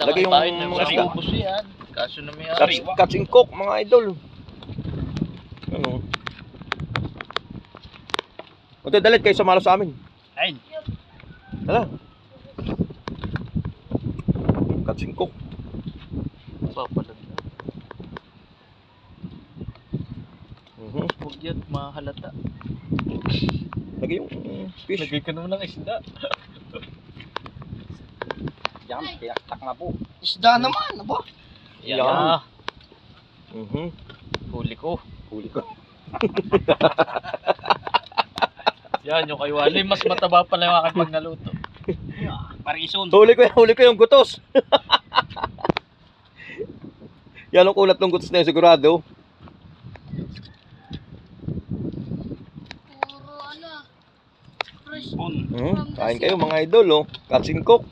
Lagay yung mga isda. Ubus yan. Kaso na may Catch and cook, mga idol. Ano? Punta dalit kayo sumalo sa amin. Ay. Tara. Catch and cook. Papalag na. Huwag yan, mahalata. Lagay yung fish. Lagay ka naman ng isda. Yan, pinaktak na po. Isda naman, abo. Yan. Huli ko. Huli ko. Yan, yung kay Wally, mas mataba pala yung aking pag naluto. Parison. Huli ko yung gutos. Yan ang kulat ng gutos na yun, sigurado. Puro ano, fresh Ipon. Kain kayo mga idol, oh. Catch and cook.